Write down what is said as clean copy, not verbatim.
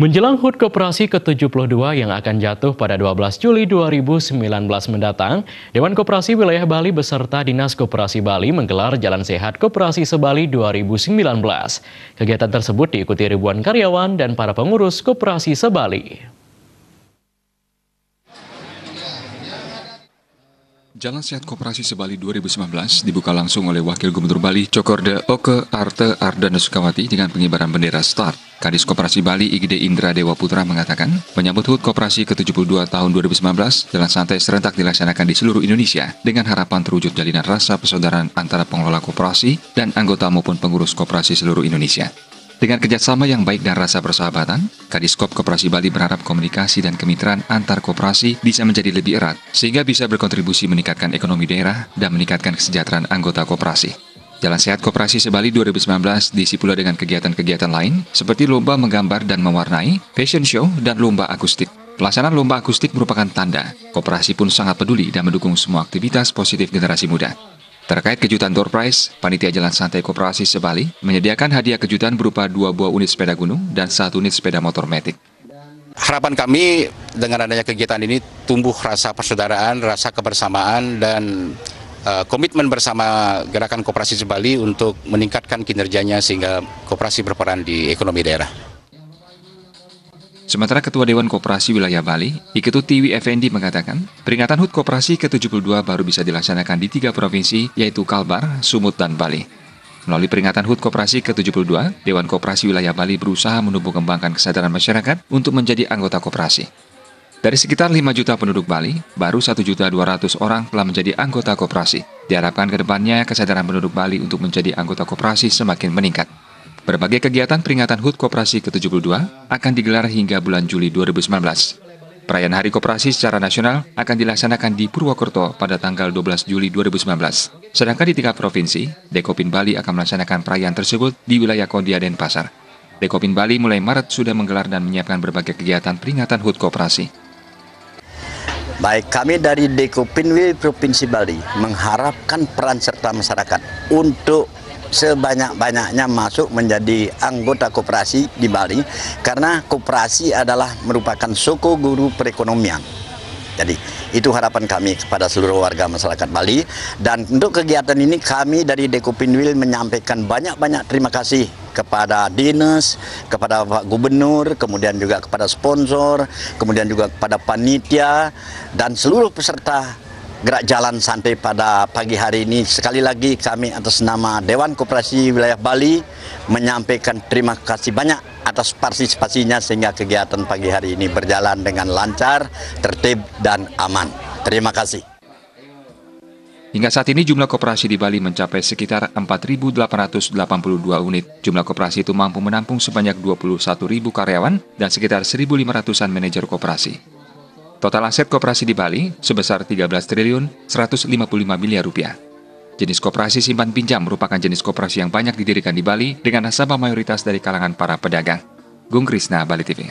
Menjelang HUT Koperasi ke-72 yang akan jatuh pada 12 Juli 2019 mendatang, Dewan Koperasi Wilayah Bali beserta Dinas Koperasi Bali menggelar Jalan Sehat Koperasi Sebali 2019. Kegiatan tersebut diikuti ribuan karyawan dan para pengurus Koperasi Sebali. Jalan Sehat Koperasi Sebali 2019 dibuka langsung oleh Wakil Gubernur Bali, Cokorda Oke Arte Ardana Sukawati dengan pengibaran bendera START. Kadis Koperasi Bali Igede Indra Dewa Putra mengatakan, menyambut HUT Koperasi ke-72 tahun 2019, jalan santai serentak dilaksanakan di seluruh Indonesia dengan harapan terwujud jalinan rasa persaudaraan antara pengelola koperasi dan anggota maupun pengurus koperasi seluruh Indonesia. Dengan kerjasama yang baik dan rasa persahabatan, Kadiskop Koperasi Bali berharap komunikasi dan kemitraan antar koperasi bisa menjadi lebih erat, sehingga bisa berkontribusi meningkatkan ekonomi daerah dan meningkatkan kesejahteraan anggota koperasi. Jalan Sehat Koperasi Sebali 2019 diisi pula dengan kegiatan-kegiatan lain, seperti lomba menggambar dan mewarnai, fashion show, dan lomba akustik. Pelaksanaan lomba akustik merupakan tanda, koperasi pun sangat peduli dan mendukung semua aktivitas positif generasi muda. Terkait kejutan door prize, Panitia Jalan Santai Koperasi Sebali menyediakan hadiah kejutan berupa 2 buah unit sepeda gunung dan 1 unit sepeda motor matic. Harapan kami dengan adanya kegiatan ini tumbuh rasa persaudaraan, rasa kebersamaan, dan komitmen bersama Gerakan Koperasi Sebali untuk meningkatkan kinerjanya sehingga koperasi berperan di ekonomi daerah. Sementara Ketua Dewan Koperasi Wilayah Bali, Iketut Tiwi Effendi mengatakan, peringatan HUT Koperasi ke-72 baru bisa dilaksanakan di 3 provinsi, yaitu Kalbar, Sumut, dan Bali. Melalui peringatan HUT Koperasi ke-72, Dewan Koperasi Wilayah Bali berusaha menumbuh kembangkan kesadaran masyarakat untuk menjadi anggota koperasi. Dari sekitar 5 juta penduduk Bali, baru 1.200.000 orang telah menjadi anggota koperasi. Diharapkan ke depannya kesadaran penduduk Bali untuk menjadi anggota koperasi semakin meningkat. Berbagai kegiatan peringatan HUT Koperasi ke-72 akan digelar hingga bulan Juli 2019. Perayaan Hari Koperasi secara nasional akan dilaksanakan di Purwokerto pada tanggal 12 Juli 2019. Sedangkan di tingkat provinsi, Dekopin Bali akan melaksanakan perayaan tersebut di wilayah Kondia dan Pasar. Dekopin Bali mulai Maret sudah menggelar dan menyiapkan berbagai kegiatan peringatan HUT Koperasi. Baik, kami dari Dekopinwil Provinsi Bali mengharapkan peran serta masyarakat untuk sebanyak-banyaknya masuk menjadi anggota koperasi di Bali, karena koperasi adalah merupakan soko guru perekonomian. Jadi itu harapan kami kepada seluruh warga masyarakat Bali, dan untuk kegiatan ini kami dari Dekopinwil menyampaikan banyak-banyak terima kasih kepada dinas, kepada Pak Gubernur, kemudian juga kepada sponsor, kemudian juga kepada panitia dan seluruh peserta gerak jalan santai pada pagi hari ini. Sekali lagi kami atas nama Dewan Koperasi Wilayah Bali menyampaikan terima kasih banyak atas partisipasinya sehingga kegiatan pagi hari ini berjalan dengan lancar, tertib, dan aman. Terima kasih. Hingga saat ini jumlah koperasi di Bali mencapai sekitar 4.882 unit. Jumlah koperasi itu mampu menampung sebanyak 21.000 karyawan dan sekitar 1.500-an manajer koperasi. Total aset koperasi di Bali sebesar 13 triliun 155 miliar rupiah. Jenis koperasi simpan pinjam merupakan jenis koperasi yang banyak didirikan di Bali dengan nasabah mayoritas dari kalangan para pedagang. Gung Krisna, Bali TV.